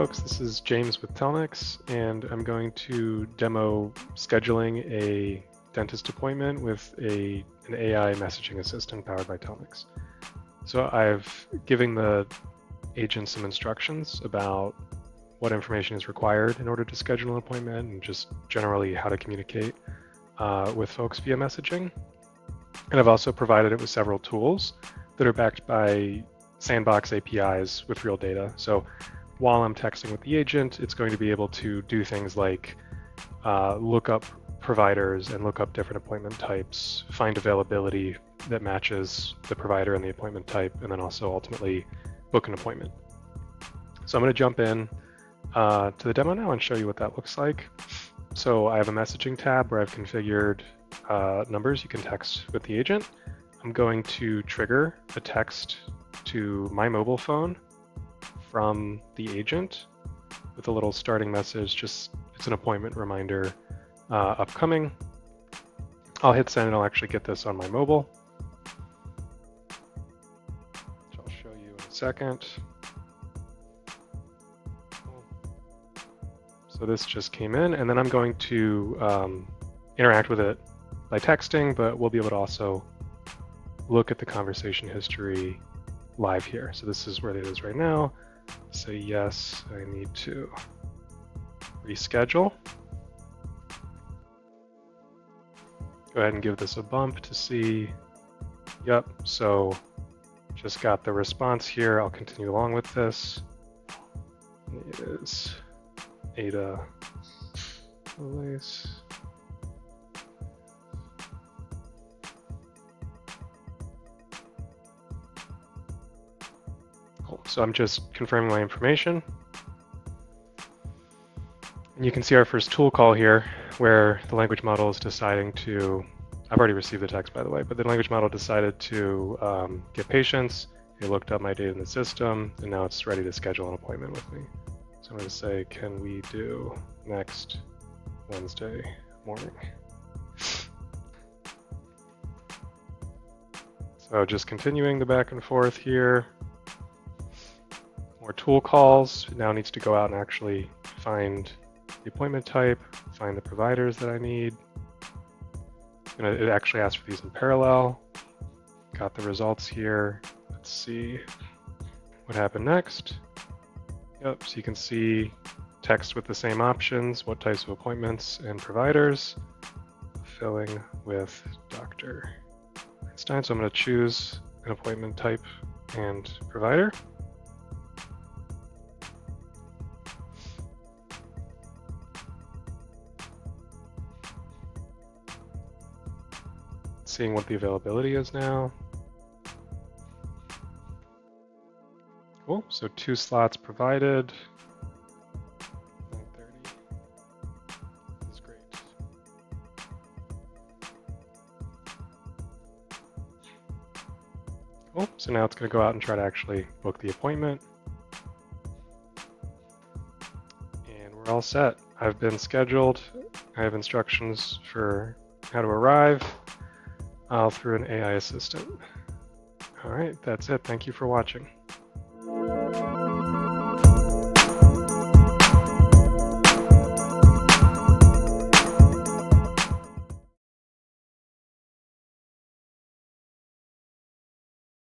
folks, this is James with Telnyx, and I'm going to demo scheduling a dentist appointment with an AI messaging assistant powered by Telnyx. So I've given the agent some instructions about what information is required in order to schedule an appointment and just generally how to communicate with folks via messaging. And I've also provided it with several tools that are backed by sandbox APIs with real data. So while I'm texting with the agent, it's going to be able to do things like look up providers and look up different appointment types, find availability that matches the provider and the appointment type, and then also ultimately book an appointment. So I'm going to jump in to the demo now and show you what that looks like. So I have a messaging tab where I've configured numbers you can text with the agent. I'm going to trigger a text to my mobile phone from the agent with a little starting message, just it's an appointment reminder upcoming. I'll hit send and I'll actually get this on my mobile, which I'll show you in a second. So this just came in, and then I'm going to interact with it by texting, but we'll be able to also look at the conversation history live here. So this is where it is right now. Say yes, I need to reschedule. Go ahead and give this a bump to see. Yep, so just got the response here. I'll continue along with this. It is Ada Lace. Cool. So I'm just confirming my information. And you can see our first tool call here where the language model is deciding to, I've already received the text by the way, but the language model decided to get patience. It looked up my data in the system, and now it's ready to schedule an appointment with me. So I'm going to say, can we do next Wednesday morning? So just continuing the back and forth here. More tool calls. It now needs to go out and actually find the appointment type, find the providers that I need. And it actually asked for these in parallel. Got the results here. Let's see what happened next. Yep, so you can see text with the same options, what types of appointments and providers, filling with Dr. Einstein. So I'm going to choose an appointment type and provider. Seeing what the availability is now. Cool, so 2 slots provided. 9:30. That's great. Cool, so now it's going to go out and try to actually book the appointment. And we're all set. I've been scheduled. I have instructions for how to arrive. Through an AI assistant. All right, that's it. Thank you for watching.